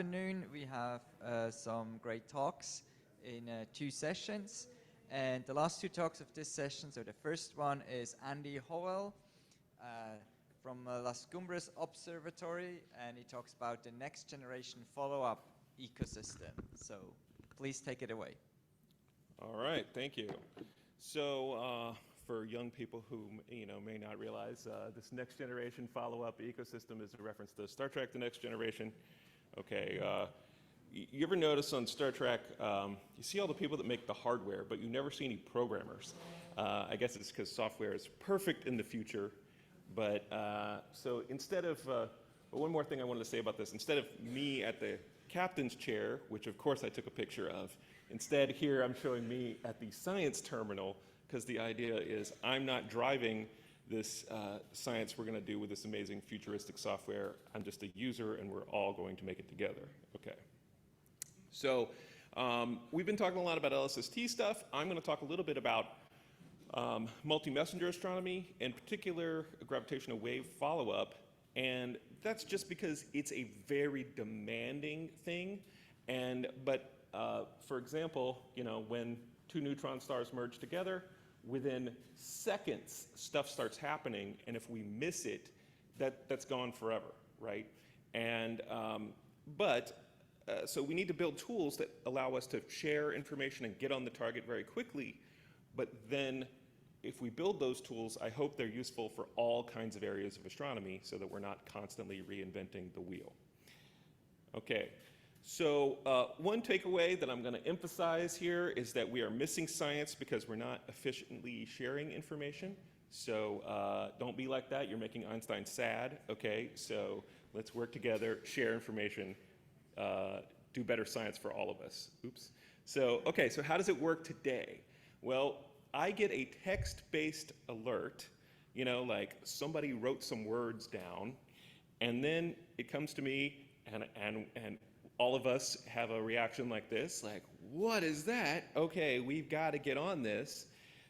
afternoon. We have some great talks in 2 sessions. And the last 2 talks of this session, so the first one is Andy Howell from Rubin Observatory, and he talks about the next generation follow-up ecosystem. So please take it away. All right, thank you. So for young people who may not realize, this next generation follow-up ecosystem is a reference to Star Trek: The Next Generation. Okay, you ever notice on Star Trek, you see all the people that make the hardware, but you never see any programmers. I guess it's because software is perfect in the future. But so instead of, one more thing I wanted to say about this, instead of me at the captain's chair, which of course I took a picture of, instead here I'm showing me at the science terminal, because the idea is I'm not driving this science we're going to do with this amazing futuristic software. I'm just a user, and we're all going to make it together. Okay. So we've been talking a lot about LSST stuff. I'm going to talk a little bit about multi-messenger astronomy, in particular gravitational wave follow-up. And that's just because it's a very demanding thing. But for example, when 2 neutron stars merge together, within seconds, stuff starts happening, and if we miss it, that's gone forever, right? And so we need to build tools that allow us to share information and get on the target very quickly. But then, if we build those tools, I hope they're useful for all kinds of areas of astronomy, so that we're not constantly reinventing the wheel. Okay. So one takeaway that I'm going to emphasize here is that we are missing science because we're not efficiently sharing information. So don't be like that. You're making Einstein sad. Okay, so let's work together, share information, do better science for all of us. Oops. So, okay, so how does it work today? Well, I get a text-based alert, like somebody wrote some words down, and then it comes to me, and all of us have a reaction like this, like, what is that? Okay, we've got to get on this.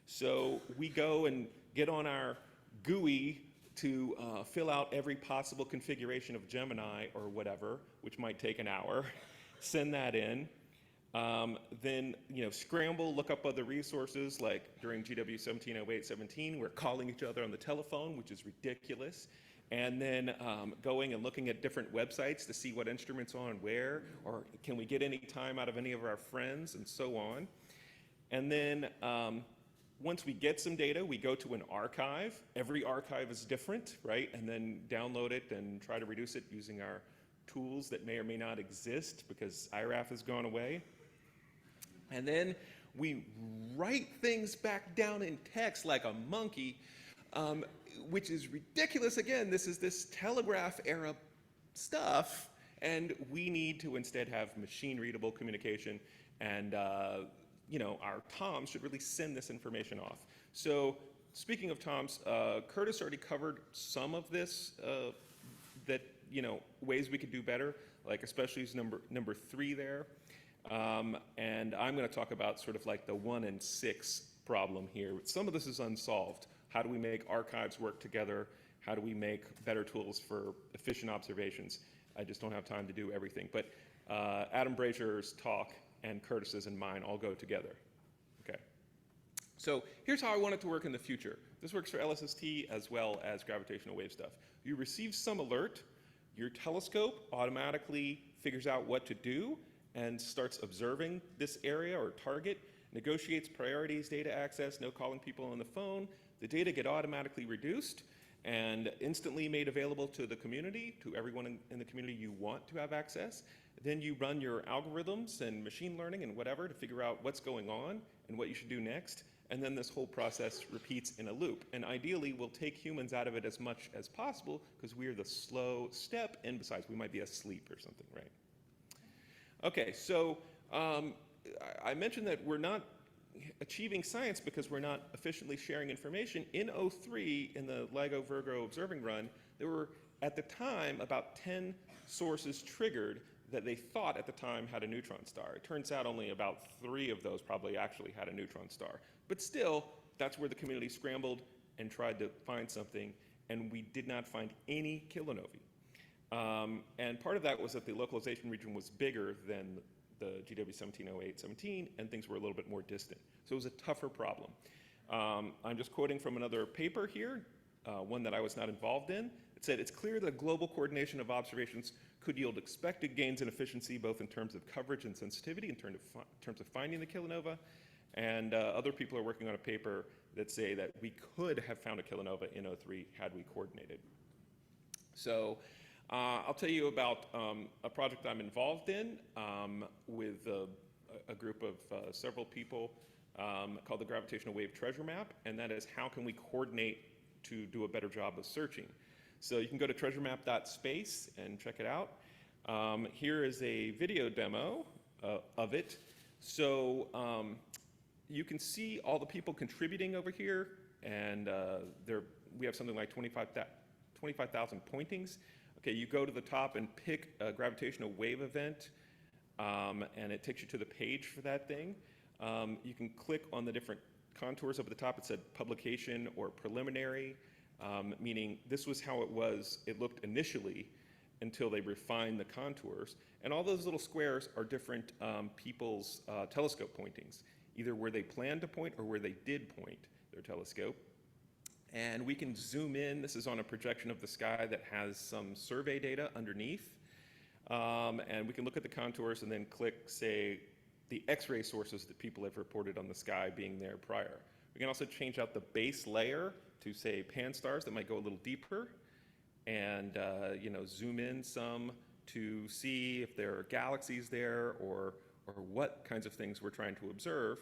So we go and get on our GUI to fill out every possible configuration of Gemini or whatever, which might take an hour, send that in. Then, scramble, look up other resources, like during GW 1708-17, we're calling each other on the telephone, which is ridiculous. And then going and looking at different websites to see what instruments are on where, or can we get any time out of any of our friends, and so on. And then once we get some data, we go to an archive. Every archive is different, right? And then download it and try to reduce it using our tools that may or may not exist because IRAF has gone away. And then we write things back down in text like a monkey, which is ridiculous. Again, this is this telegraph era stuff, and we need to instead have machine-readable communication, and our TOMs should really send this information off. So speaking of TOMs, Curtis already covered some of this, ways we could do better, like especially number 3 there. And I'm going to talk about sort of like the 1 and 6 problem here. Some of this is unsolved. How do we make archives work together? How do we make better tools for efficient observations? I just don't have time to do everything. But Adam Brazier's talk and Curtis's and mine all go together. Okay. So here's how I want it to work in the future. This works for LSST as well as gravitational wave stuff. You receive some alert. Your telescope automatically figures out what to do and starts observing this area or target, negotiates priorities, data access, no calling people on the phone. The data get automatically reduced and instantly made available to the community, to everyone in the community you want to have access. Then you run your algorithms and machine learning and whatever to figure out what's going on and what you should do next. And then this whole process repeats in a loop. And ideally, we'll take humans out of it as much as possible because we're the slow step, and besides, we might be asleep or something, right? Okay, so I mentioned that we're not achieving science because we're not efficiently sharing information. In 2003, in the LIGO Virgo observing run, there were, at the time, about 10 sources triggered that they thought at the time had a neutron star. It turns out only about 3 of those probably actually had a neutron star. But still, that's where the community scrambled and tried to find something, and we did not find any kilonovae. And part of that was that the localization region was bigger than the GW 1708-17, and things were a little bit more distant. So it was a tougher problem. I'm just quoting from another paper here, one that I was not involved in. It said, it's clear that global coordination of observations could yield expected gains in efficiency, both in terms of coverage and sensitivity, in terms of finding the kilonova. And other people are working on a paper that say that we could have found a kilonova in 03 had we coordinated. So I'll tell you about a project I'm involved in with a group of several people called the Gravitational Wave Treasure Map, and that is how can we coordinate to do a better job of searching. So you can go to treasuremap.space and check it out. Here is a video demo of it. So you can see all the people contributing over here, and we have something like 25,000 pointings. Okay, you go to the top and pick a gravitational wave event, and it takes you to the page for that thing. You can click on the different contours up at the top. It said publication or preliminary, meaning this was how it looked initially until they refined the contours. And all those little squares are different people's telescope pointings, either where they planned to point or where they did point their telescope. And we can zoom in. This is on a projection of the sky that has some survey data underneath. And we can look at the contours and then click, say, the X-ray sources that people have reported on the sky being there prior. We can also change out the base layer to, say, pan-stars that might go a little deeper, and zoom in some to see if there are galaxies there or what kinds of things we're trying to observe.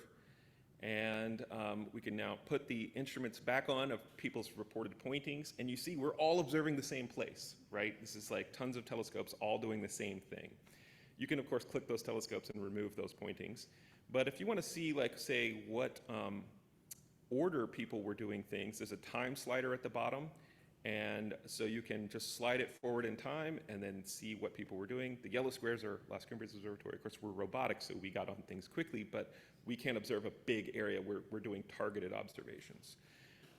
And we can now put the instruments back on of people's reported pointings, and you see we're all observing the same place, right? This is like tons of telescopes all doing the same thing. You can, of course, click those telescopes and remove those pointings. But if you want to see, like, say, what order people were doing things, there's a time slider at the bottom. And so you can just slide it forward in time and then see what people were doing. The yellow squares are Las Cumbres Observatory. Of course, we're robotic, so we got on things quickly, but we can't observe a big area where we're doing targeted observations.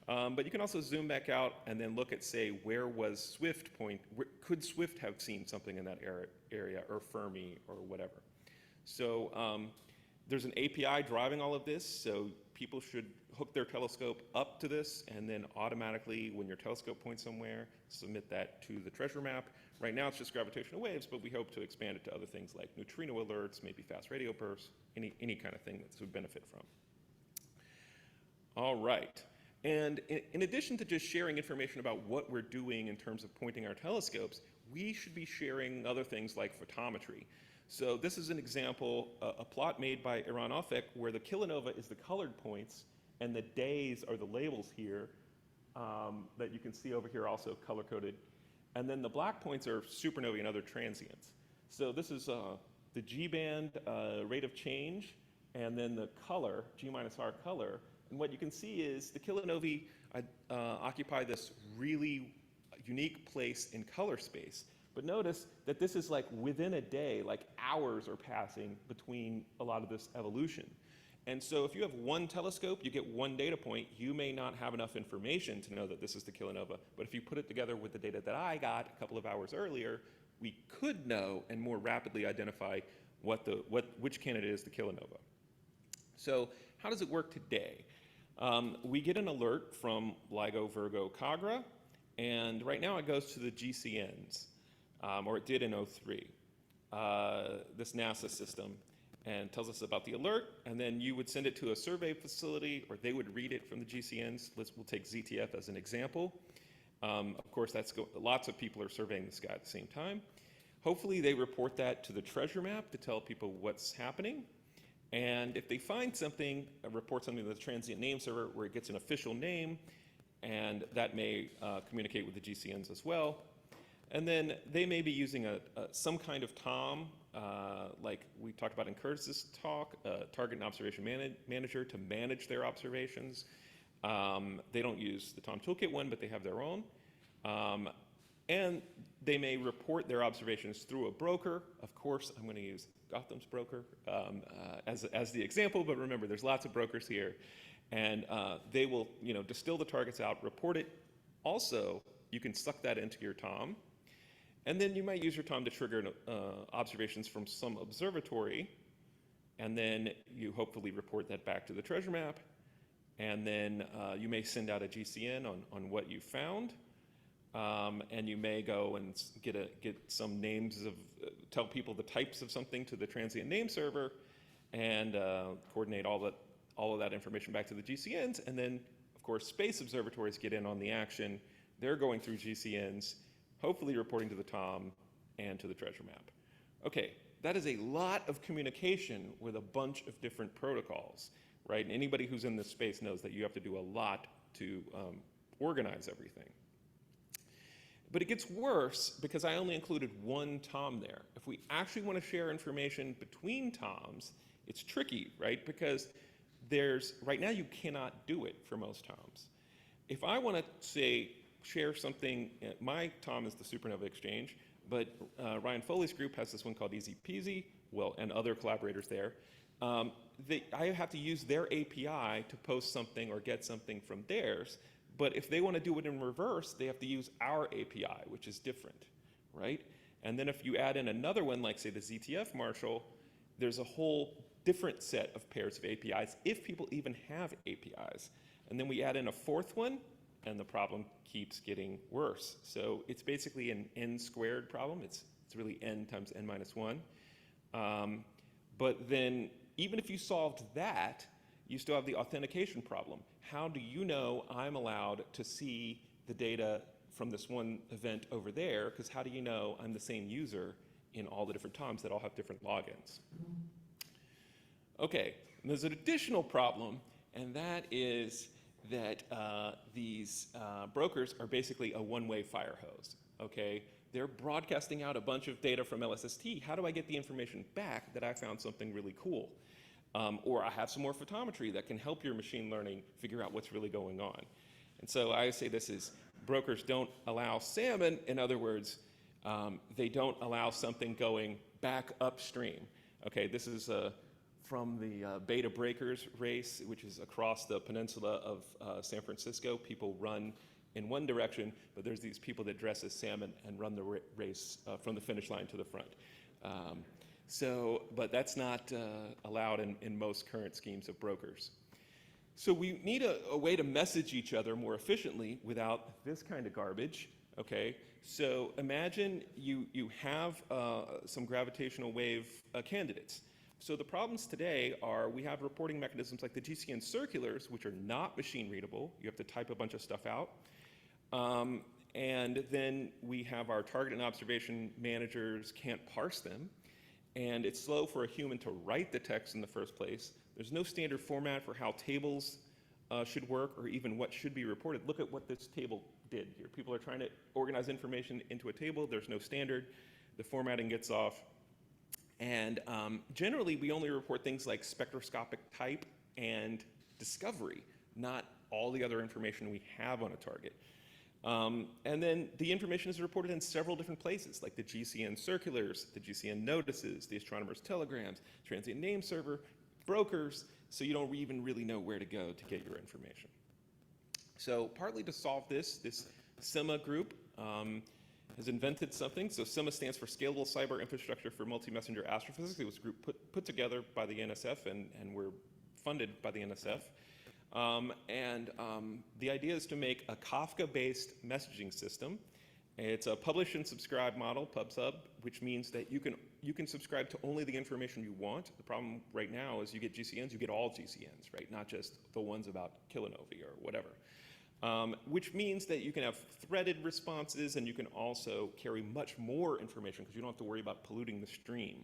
But you can also zoom back out and then look at, say, where was Swift could Swift have seen something in that area, or Fermi, or whatever. So there's an API driving all of this, so people should hook their telescope up to this, and then automatically, when your telescope points somewhere, submit that to the treasure map. Right now, it's just gravitational waves, but we hope to expand it to other things like neutrino alerts, maybe fast radio bursts, any kind of thing that this would benefit from. All right. And in addition to just sharing information about what we're doing in terms of pointing our telescopes, we should be sharing other things like photometry. So this is an example, a plot made by Eran Ofek, where the kilonova is the colored points, and the days are the labels here that you can see over here, also color-coded. And then the black points are supernovae and other transients. So this is the G-band rate of change, and then the color, G minus R color. And what you can see is the kilonovae occupy this really unique place in color space. But notice that this is like within a day, like hours are passing between a lot of this evolution. And so if you have one telescope, you get one data point, you may not have enough information to know that this is the kilonova. But if you put it together with the data that I got a couple of hours earlier, we could know and more rapidly identify which candidate is the kilonova. So how does it work today? We get an alert from LIGO, Virgo, Kagra, and right now it goes to the GCNs, or it did in 03, this NASA system, and tells us about the alert, and then you would send it to a survey facility, or they would read it from the GCNs. We'll take ZTF as an example. Of course, lots of people are surveying the sky at the same time. Hopefully they report that to the treasure map to tell people what's happening. And if they find something, report something to the transient name server where it gets an official name, and that may communicate with the GCNs as well. And then they may be using some kind of TOM, like we talked about in Curtis's talk, Target and Observation Manager to manage their observations. They don't use the TOM Toolkit one, but they have their own. And they may report their observations through a broker. Of course, I'm going to use Gotham's broker as the example, but remember, there's lots of brokers here. And they will distill the targets out, report it. Also, you can suck that into your TOM. And then you might use your TOM to trigger observations from some observatory, and then you hopefully report that back to the treasure map. And then you may send out a GCN on what you found. And you may go and get some names of, tell people the types of something to the transient name server, and coordinate all of that information back to the GCNs. And then, of course, space observatories get in on the action. They're going through GCNs, hopefully reporting to the TOM and to the treasure map. Okay, that is a lot of communication with a bunch of different protocols, right? And anybody who's in this space knows that you have to do a lot to organize everything. But it gets worse because I only included one TOM there. If we actually want to share information between TOMs, it's tricky, right? Because right now you cannot do it for most TOMs. If I want to, say, share something, my TOM is the Supernova Exchange, but Ryan Foley's group has this one called Easy Peasy, well, and other collaborators there. I have to use their API to post something or get something from theirs. But if they want to do it in reverse, they have to use our API, which is different, right? And then if you add in another one, like say the ZTF Marshal, there's a whole different set of pairs of APIs, if people even have APIs. And then we add in a fourth one, and the problem keeps getting worse. So it's basically an n squared problem. It's really n times n minus 1. But then even if you solved that, you still have the authentication problem. How do you know I'm allowed to see the data from this one event over there? Because how do you know I'm the same user in all the different TOMs that all have different logins? Okay, and there's an additional problem, and that is that these brokers are basically a one-way fire hose, okay? They're broadcasting out a bunch of data from LSST. How do I get the information back that I found something really cool? Or I have some more photometry that can help your machine learning figure out what's really going on. And so I say this is, brokers don't allow salmon. In other words, they don't allow something going back upstream. Okay, this is from the Beta Breakers race, which is across the peninsula of San Francisco. People run in one direction, but there's these people that dress as salmon and run the race from the finish line to the front. But that's not allowed in most current schemes of brokers. So we need a way to message each other more efficiently without this kind of garbage, okay? So imagine you have some gravitational wave candidates. So the problems today are we have reporting mechanisms like the GCN circulars, which are not machine readable. You have to type a bunch of stuff out. And then we have our target and observation managers can't parse them. And it's slow for a human to write the text in the first place. There's no standard format for how tables should work or even what should be reported. Look at what this table did here. People are trying to organize information into a table. There's no standard. The formatting gets off. And generally, we only report things like spectroscopic type and discovery, not all the other information we have on a target. And then the information is reported in several different places, like the GCN circulars, the GCN notices, the astronomer's telegrams, transient name server, brokers, so you don't even really know where to go to get your information. So partly to solve this SCIMMA group has invented something. So SCIMMA stands for Scalable Cyber Infrastructure for Multi-Messenger Astrophysics. It was a group put together by the NSF, and we're funded by the NSF. The idea is to make a Kafka-based messaging system. It's a publish and subscribe model, PubSub, which means that you can subscribe to only the information you want. The problem right now is you get GCNs, you get all GCNs, right? Not just the ones about kilinovae or whatever. Which means that you can have threaded responses, and you can also carry much more information because you don't have to worry about polluting the stream.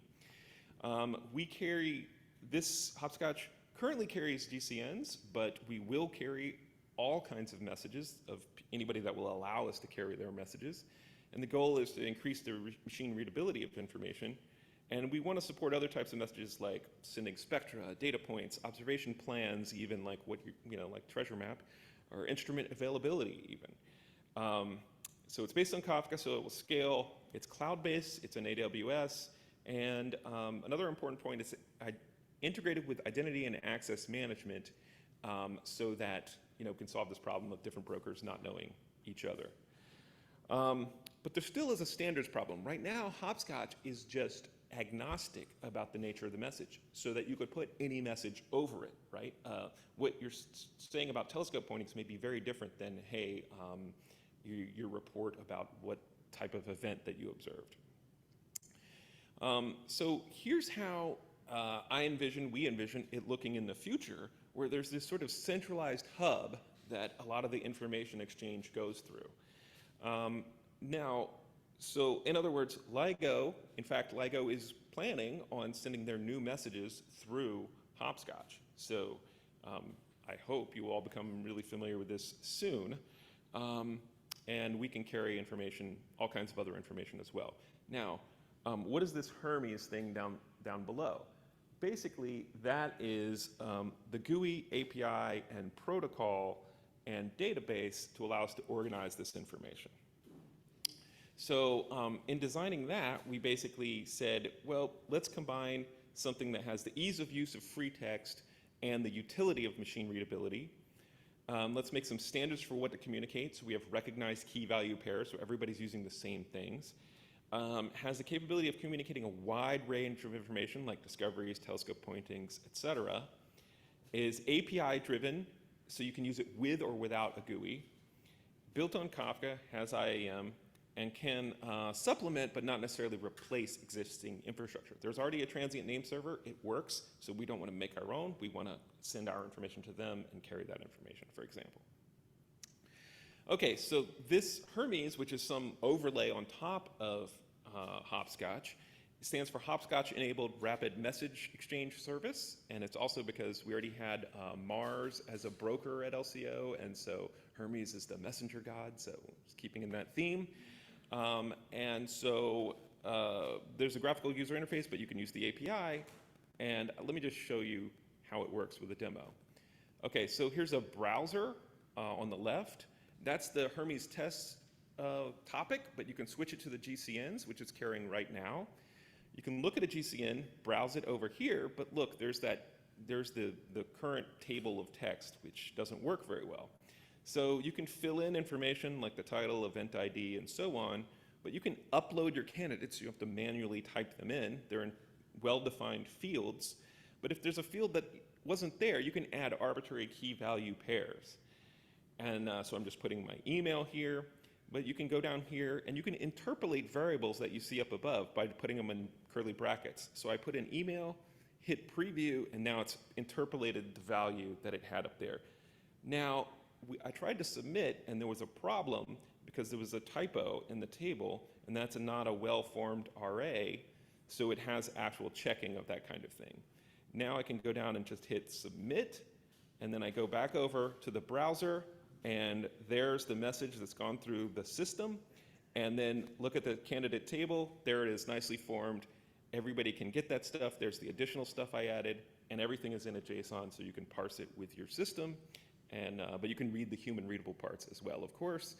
This Hopscotch currently carries GCNs, but we will carry all kinds of messages of anybody that will allow us to carry their messages. And the goal is to increase the machine readability of information. And we want to support other types of messages like sending spectra, data points, observation plans, even like like treasure map, or instrument availability even. So it's based on Kafka, so it will scale. It's cloud-based, it's in AWS. And another important point is integrated with identity and access management so that can solve this problem of different brokers not knowing each other. But there still is a standards problem. Right now, Hopscotch is just agnostic about the nature of the message, so that you could put any message over it, right? What you're saying about telescope pointings may be very different than, hey, your report about what type of event that you observed. So here's how we envision it looking in the future, where there's this sort of centralized hub that a lot of the information exchange goes through. Now, so in other words, LIGO is planning on sending their new messages through Hopscotch. So I hope you will all become really familiar with this soon. And we can carry information, all kinds of other information as well. Now, what is this HERMES thing down below? Basically, that is the GUI, API, and protocol and database to allow us to organize this information. So in designing that, we basically said, well, let's combine something that has the ease of use of free text and the utility of machine readability. Let's make some standards for what to communicate. So we have recognized key value pairs, so everybody's using the same things. Has the capability of communicating a wide range of information like discoveries, telescope pointings, etc. Is API driven, so you can use it with or without a GUI. Built on Kafka, has IAM, and can supplement but not necessarily replace existing infrastructure. There's already a transient name server, it works, so we don't want to make our own, we want to send our information to them and carry that information, for example. Okay, so this HERMES, which is some overlay on top of Hopscotch, stands for Hopscotch Enabled Rapid Message Exchange Service, and it's also because we already had Mars as a broker at LCO, and so Hermes is the messenger god, so it's keeping in that theme. And so there's a graphical user interface, but you can use the API, and let me just show you how it works with a demo. Okay, so here's a browser on the left. That's the Hermes test topic, but you can switch it to the GCNs, which it's carrying right now. You can look at a GCN, browse it over here, but look, there's the current table of text, which doesn't work very well. So you can fill in information like the title, event ID, and so on, but you can upload your candidates. You have to manually type them in. They're in well-defined fields, but if there's a field that wasn't there, you can add arbitrary key value pairs. And so I'm just putting my email here, but you can go down here and you can interpolate variables that you see up above by putting them in curly brackets. So I put in email, hit preview, and now it's interpolated the value that it had up there. Now, I tried to submit, and there was a problem because there was a typo in the table, and that's not a well-formed array, so it has actual checking of that kind of thing. Now I can go down and just hit submit, and then I go back over to the browser, and there's the message that's gone through the system, and then look at the candidate table. There it is, nicely formed. Everybody can get that stuff. There's the additional stuff I added, and everything is in a JSON, so you can parse it with your system. And, but you can read the human readable parts as well, of course.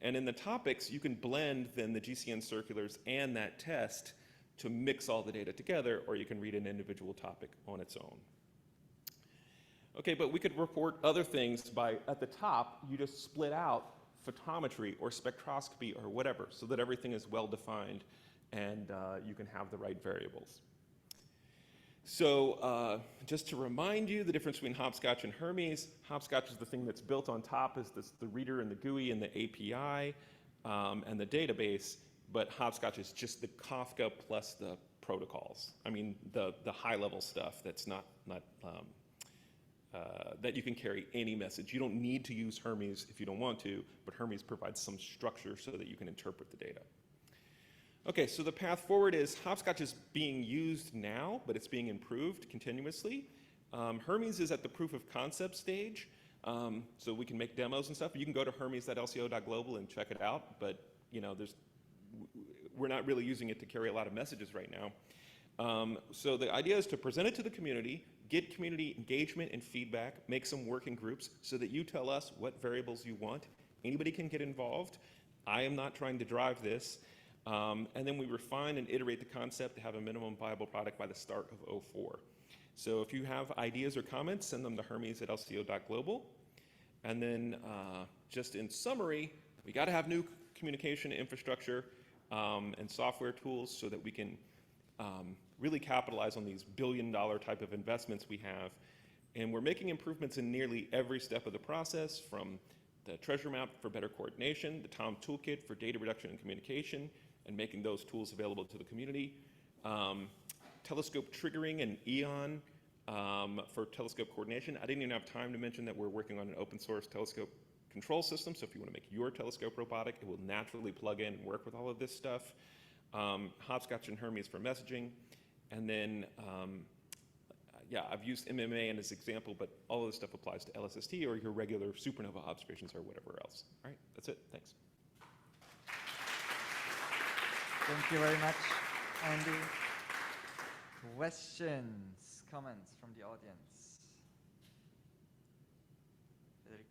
And in the topics, you can blend then the GCN circulars and that test to mix all the data together, or you can read an individual topic on its own. Okay, but we could report other things by, at the top, you just split out photometry or spectroscopy or whatever, so that everything is well defined and you can have the right variables. So just to remind you, the difference between Hopscotch and Hermes, Hopscotch is the thing that's built on top, is the reader and the GUI and the API and the database, but Hopscotch is just the Kafka plus the protocols. I mean, the high-level stuff that's not that you can carry any message. You don't need to use Hermes if you don't want to, but Hermes provides some structure so that you can interpret the data. Okay, so the path forward is Hopscotch is being used now, but it's being improved continuously. Hermes is at the proof of concept stage, so we can make demos and stuff. You can go to hermes.lco.global and check it out, but you know, we're not really using it to carry a lot of messages right now. So the idea is to present it to the community, get community engagement and feedback, make some working groups so that you tell us what variables you want. Anybody can get involved. I am not trying to drive this. And then we refine and iterate the concept to have a minimum viable product by the start of 2004. So if you have ideas or comments, send them to hermes@lco.global. And then just in summary, we got to have new communication infrastructure and software tools so that we can really capitalize on these billion-dollar type of investments we have. And we're making improvements in nearly every step of the process, from the treasure map for better coordination, the TOM Toolkit for data reduction and communication, and making those tools available to the community. Telescope triggering and AEON for telescope coordination. I didn't even have time to mention that we're working on an open source telescope control system, so if you want to make your telescope robotic, it will naturally plug in and work with all of this stuff. Hopscotch and HERMES for messaging. And then, yeah, I've used MMA as an example, but all of this stuff applies to LSST or your regular supernova observations or whatever else. All right, that's it. Thanks. Thank you very much, Andy. Questions, comments from the audience? Frederic?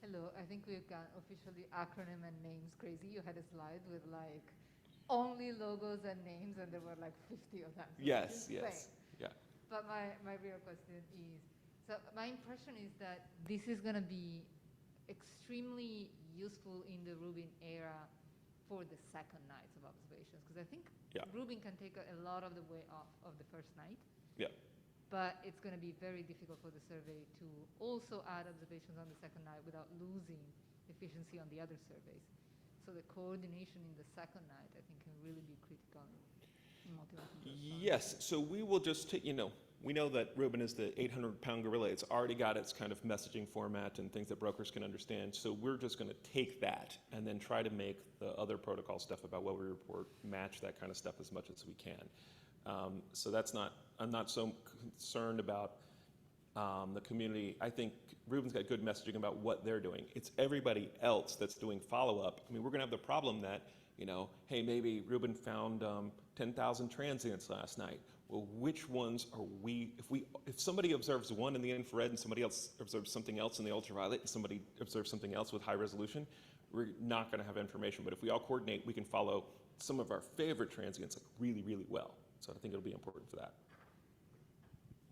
Hello, I think we've got officially acronym and names crazy. You had a slide with like only logos and names, and there were like 50 of them. So Yes, yes, yeah. But my real question is, so my impression is that this is going to be extremely useful in the Rubin era for the second nights of observations, because I think Rubin can take a lot of the way off of the first night. Yeah. But it's going to be very difficult for the survey to also add observations on the second night without losing efficiency on the other surveys. So the coordination in the second night, I think, can really be critical in multi-messenger. Yes, so we will just take, we know that Rubin is the 800-pound gorilla. It's already got its kind of messaging format and things that brokers can understand. So we're just going to take that and then try to make the other protocol stuff about what we report match that kind of stuff as much as we can. So that's not, I'm not so concerned about the community. I think Rubin's got good messaging about what they're doing. It's everybody else that's doing follow-up. I mean, we're going to have the problem that, hey, maybe Rubin found 10,000 transients last night. Well, which ones are we? If somebody observes one in the infrared and somebody else observes something else in the ultraviolet and somebody observes something else with high resolution, we're not going to have information. But if we all coordinate, we can follow some of our favorite transients like really, really well. So I think it'll be important for that.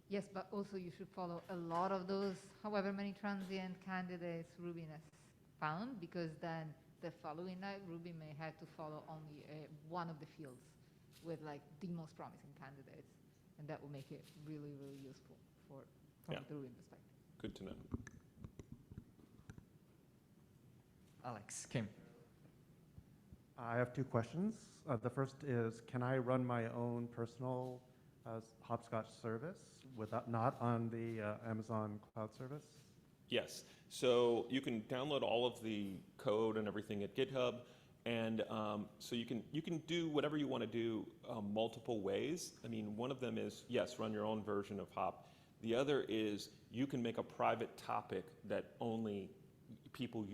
Yes, but also you should follow a lot of those, however many transient candidates Rubin has found, because then the following night, Rubin may have to follow only one of the fields with like the most promising candidates, and that will make it really, really useful from the Rubin perspective. Good to know. Alex, Kim. I have two questions. The first is, can I run my own personal hopscotch service not on the Amazon cloud service? Yes. So you can download all of the code and everything at GitHub, and so you can do whatever you want to do multiple ways. I mean, one of them is, yes, run your own version of Hop. The other is you can make a private topic that only people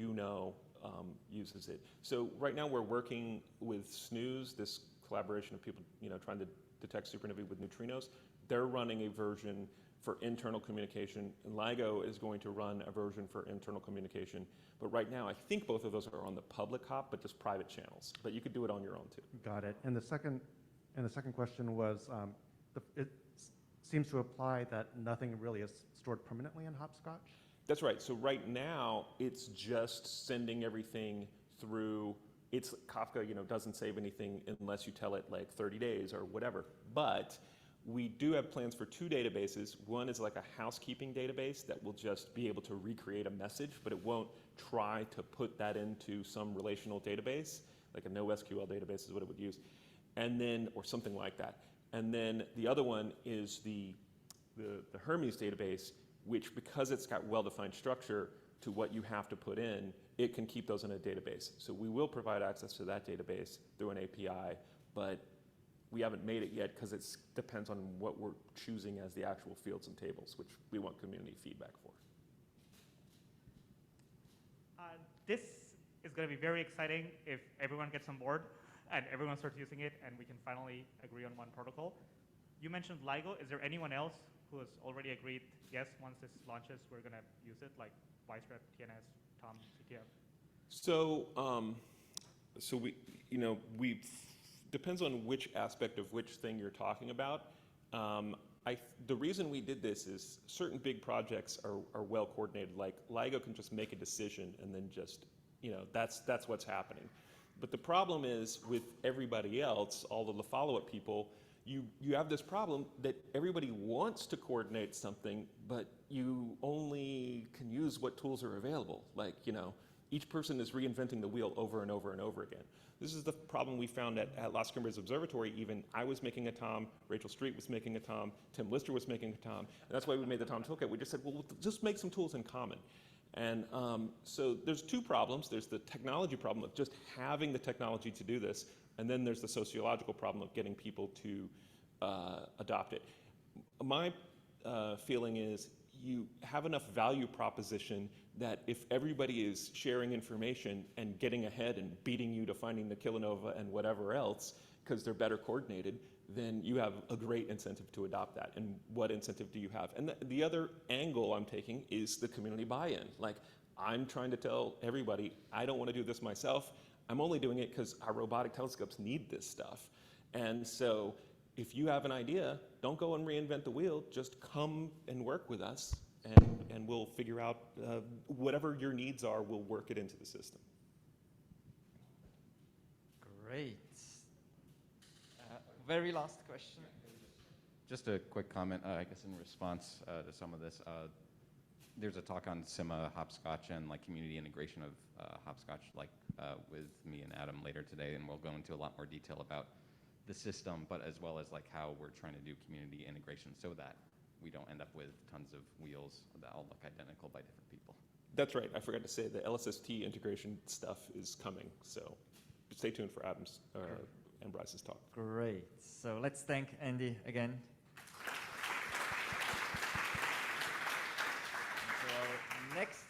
uses it. So right now we're working with SNOOS, this collaboration of people trying to detect supernovae with neutrinos. They're running a version for internal communication, and LIGO is going to run a version for internal communication. But right now, I think both of those are on the public hop, but just private channels. But you could do it on your own too. Got it. And the second question was, it seems to apply that nothing really is stored permanently in Hopscotch. That's right. So right now, it's just sending everything through. It's Kafka, doesn't save anything unless you tell it like 30 days or whatever. But we do have plans for two databases. One is like a housekeeping database that will just be able to recreate a message, but it won't try to put that into some relational database, like a NoSQL database is what it would use, and then, or something like that. And then the other one is the HERMES database, which, because it's got well-defined structure to what you have to put in, it can keep those in a database. So we will provide access to that database through an API, but we haven't made it yet because it depends on what we're choosing as the actual fields and tables, which we want community feedback for. This is going to be very exciting if everyone gets on board and everyone starts using it and we can finally agree on one protocol. You mentioned LIGO. Is there anyone else who has already agreed, yes, once this launches, we're going to use it, like YSREP, TNS, TOM, CTF? So, we depends on which aspect of which thing you're talking about. The reason we did this is certain big projects are well coordinated. Like LIGO can just make a decision and then just that's what's happening. But the problem is with everybody else, all of the follow-up people, you have this problem that everybody wants to coordinate something, but you only can use what tools are available. Like, each person is reinventing the wheel over and over and over again. This is the problem we found at Rubin Observatory. Even I was making a TOM, Rachel Street was making a TOM, Tim Lister was making a TOM, and that's why we made the TOM Toolkit. We just said, well, we'll just make some tools in common. And so there's two problems. There's the technology problem of just having the technology to do this, and then there's the sociological problem of getting people to adopt it. My feeling is you have enough value proposition that if everybody is sharing information and getting ahead and beating you to finding the kilonova and whatever else, because they're better coordinated, then you have a great incentive to adopt that. And what incentive do you have? And the other angle I'm taking is the community buy-in. Like, I'm trying to tell everybody, I don't want to do this myself. I'm only doing it because our robotic telescopes need this stuff. And so if you have an idea, don't go and reinvent the wheel, just come and work with us, and we'll figure out whatever your needs are, we'll work it into the system. Great. Very last question. Just a quick comment, I guess in response to some of this. There's a talk on SCIMMA Hopscotch and like community integration of Hopscotch with me and Adam later today, and we'll go into a lot more detail about the system, but as well as like how we're trying to do community integration so that we don't end up with tons of wheels that all look identical by different people. That's right. I forgot to say the LSST integration stuff is coming, so stay tuned for Adam's and Bryce's talk. Great. So let's thank Andy again. So our next